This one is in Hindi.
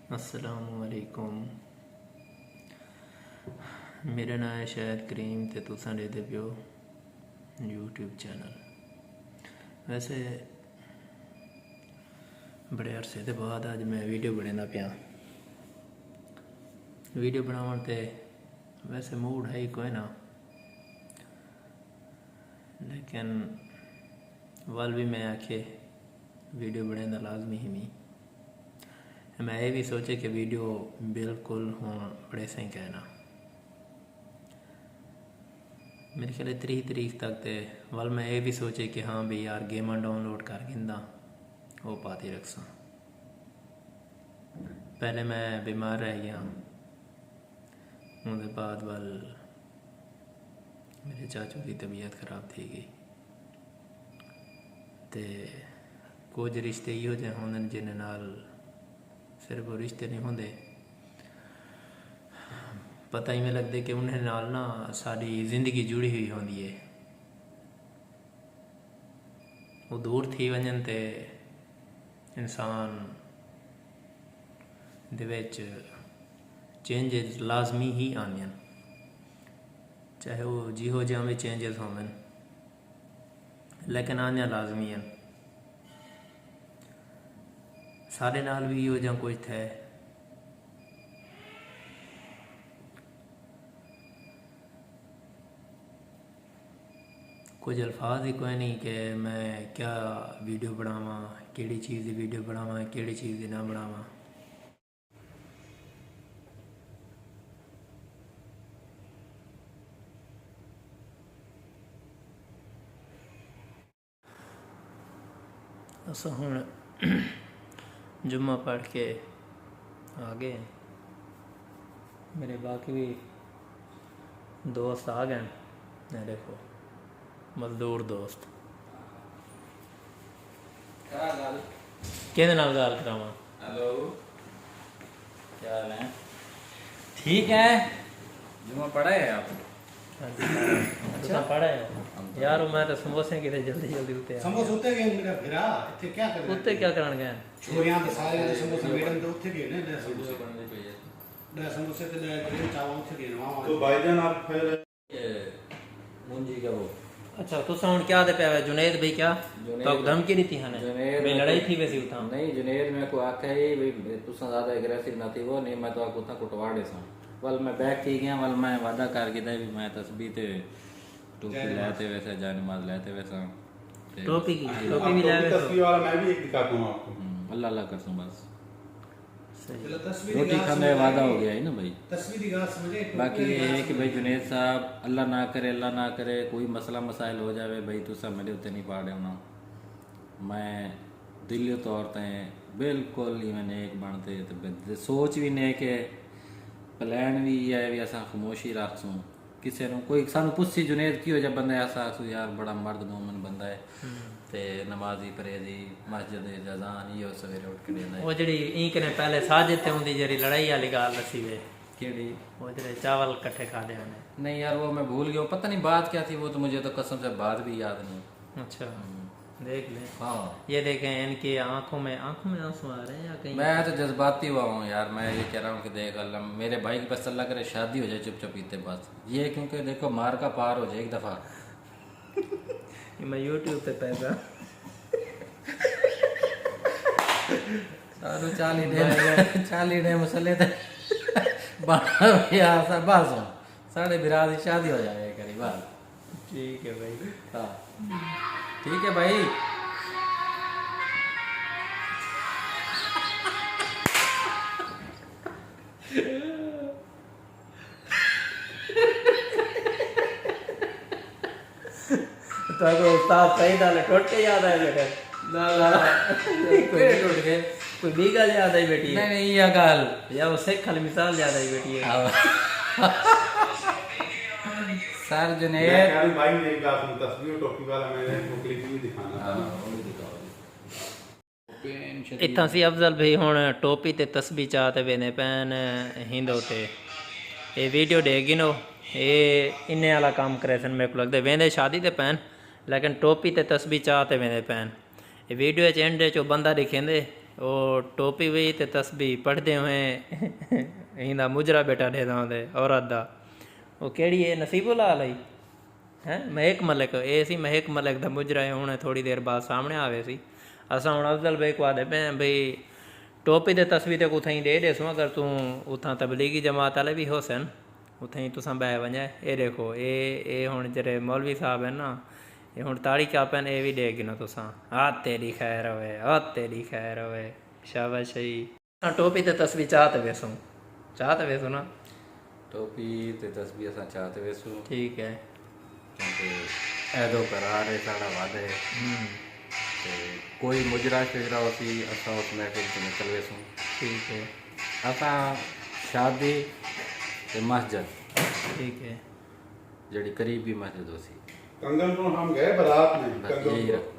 अस्सलामुअलैकुम। मेरा नाम है शाहिद करीम ते तुसां देखदे पियो यूट्यूब चैनल। वैसे बड़े अरसे के बाद अज मैं वीडियो बनाना पिया। वीडियो बनावन ते वैसे मूड है ही कोई ना, लेकिन वल भी मैं आखे वीडियो बनाना लाजमी ही नहीं। मैं ये भी सोचे कि वीडियो बिल्कुल हूँ बड़े सही कहना। मेरे ख्याल 30 तारीख तक तो वल मैं ये भी सोचे कि हाँ भी यार गेम डाउनलोड कर गिंदा वो पाती रखसा। पहले मैं बीमार रह गया, उसके बाद वल मेरे चाचू की तबीयत खराब थी गई। तो कुछ रिश्ते इहो जे होंदे जिन्हें नाल सिर्फ वो रिश्ते नहीं होंदे, पता ही में लगते कि उन्हें नाल ना साड़ी जिंदगी जुड़ी हुई होंदी है। वो दूर थी वजन ते इंसान दे विच चेंजेस लाजमी ही आने, चाहे वो जिहो जिहा भी चेंजेस होवन, लेकिन आने लाजमी हैं। सारे नाल भी इहो जिहा कुछ थे। कुछ अल्फाज ही कोई नहीं कि मैं क्या वीडियो बनावा, केड़ी चीज़ की वीडियो बनावा, केड़ी चीज़ की ना बनावा। अस हुण जुम्मा पढ़ के आ गए। मेरे बाकी भी दोस्त आ गए। ये देखो मजदूर दोस्त किहदे नाल गल करावां। हेलो, क्या हाल है? ठीक है। जुम्मा पढ़ा है आप? अच्छा पढ़ा है यार। मैं तो समोसे किते जल्दी जल्दी उते समोसे उत्ते गए मेरा फिरा इत्थे क्या कर उत्ते क्या करन गए छोरियां ते सारे दे समोसे मैडम ते उत्थे गए ने दे समोसे समोसे बनने चाहिए। दे समोसे ते दे ग्रीन चावल उत्थे गए वहां तो भाईजान आप फिर ये मुंजी का वो अच्छा तुसा हुण क्या दे पे आवे जुनेद भाई क्या तो धमकी दी थी हने जुनेद भाई लड़ाई थी वैसी उता नहीं, जुनेद मेरे को आखे ही भाई तुसा ज्यादा एग्रेसिव ना थी वो नहीं, मैं तो आपको उतना कुटवा दे सा। वल मैं बैठ थी गया, वल मैं वादा कर के भी मैं तस्बीह ते टोपी लाते वैसे जान नमाज लाते वैसा टोपी की टोपी आपको भी लावे तस्वीर वाला मैं भी एक दिखाता हूँ आपको। अल्लाह अल्लाह कसम बस सही। चलो तस्वीर रोटी खाने वादा हो गया है ना भाई। तस्वीर दी गाल समझे। बाकी ये है कि भाई जुनेद साहब अल्लाह ना करे कोई मसला मसाइल हो जावे भाई तुसा मेरे उत्ते नहीं पा देना। मैं दिली तौर ते बिल्कुल ही मैंने एक बनते ते सोच भी ने के प्लान भी है भी असा खामोशी रखसूं किसी ने कोई सानू पुछी जुनेद की हो जब बंदा ऐसा आखू यार बड़ा मर्द मोमन बंदा है ते नमाजी परहेजी मस्जिद अजान ये सवेरे उठ के देना वो जड़ी इंक ने पहले साजिद ते हुंदी जड़ी लड़ाई वाली गाल दसी वे केड़ी वो जड़े चावल इकट्ठे खा दे हने। नहीं यार वो मैं भूल गया, पता नहीं बात क्या थी वो तो मुझे तो कसम से बात भी याद नहीं। अच्छा देख ले। हाँ ये देखें इनकी आंखों में आंसू आ रहे हैं या कहीं। मैं तो जज्बाती हुआ हूँ यार। मैं ये कह रहा हूँ कि देख अल्लाह मेरे भाई की बस अल्लाह करे शादी हो जाए चुप चुप पीते बस ये, क्योंकि देखो मार का पार हो जाए एक दफ़ा। मैं यूट्यूब पे पैसा सारू 40 डे मसले थे बस साढ़े बिरा की शादी हो जाए करी बस। ठीक है भाई। हाँ ठीक है भाई। तो उस्ताद सही डाले टूट के याद आए बेटे ना कोई टूट गए कोई भी गल याद आई बेटी है नहीं ये गल या वो सिख वाली मिसाल याद आई बेटी है। सर मैं जुनेद कह रहा भाई मेरी बात सुन, तस्वीर टोपी वाला मैंने वो क्लिप भी दिखाना था। इत्थां सी अफजल भाई हुण टोपी ते तस्बी चाह ते वेंदे पैन हिंदो ते ये वीडियो डेगी नो ये इन्ने वाला काम करे सन मेरे को लगता वेंदे शादी ते पैन लेकिन टोपी ते तस्बी चाह ते वेंदे पैन। ये वीडियो एंड चो बंदा दिखेंदे ਉਹ ਟੋਪੀ ਵੀ ਤੇ ਤਸਬੀਹ ਪੜ੍ਹਦੇ ਹੋਏ ਇਹਦਾ ਮੁਜਰਾ ਬੇਟਾ ਦੇ ਦਾਂਦੇ ਔਰਤ ਦਾ ਉਹ ਕਿਹੜੀ ਹੈ ਨਸੀਬੁੱਲਾ ਲਈ ਹੈ ਮਹਿਕ ਮਲਿਕ ਇਹ ਸੀ ਮਹਿਕ ਮਲਿਕ ਦਾ ਮੁਜਰਾ ਹੈ ਹੁਣ ਥੋੜੀ ਦੇਰ ਬਾਅਦ ਸਾਹਮਣੇ ਆਵੇ ਸੀ असां हुन अफ़ज़ल भाई को आदे पे भई टोपी ते तस्वीर ते कुथाई दे ॾेसो अगर तूं उतां तबलीगी जमात वाले भी होसन उथाई तुसां बै वञे ये देखो ये हुण जेह्ड़े मौलवी साहब हैं ना ये हुण ताड़ी चापन ये भी दे गिनो तुसां हा तेरी खैर होवे हा तेरी खैर होवे शाबाशी असां टोपी ते तस्वीर चाह ते वेसो ना टोपी ते तस्वीर असां चाहते वेसू ठीक है क्योंकि ऐदो करार है साड़ा वादे ते कोई मुजरा शुजरा होती असां उस महफिल से निकल वेसूं ठीक है असां शादी ते मस्जिद ठीक है जड़ी करीबी मस्जिद होसी कंगन को हम गए बारात में बस कंगन यही को रख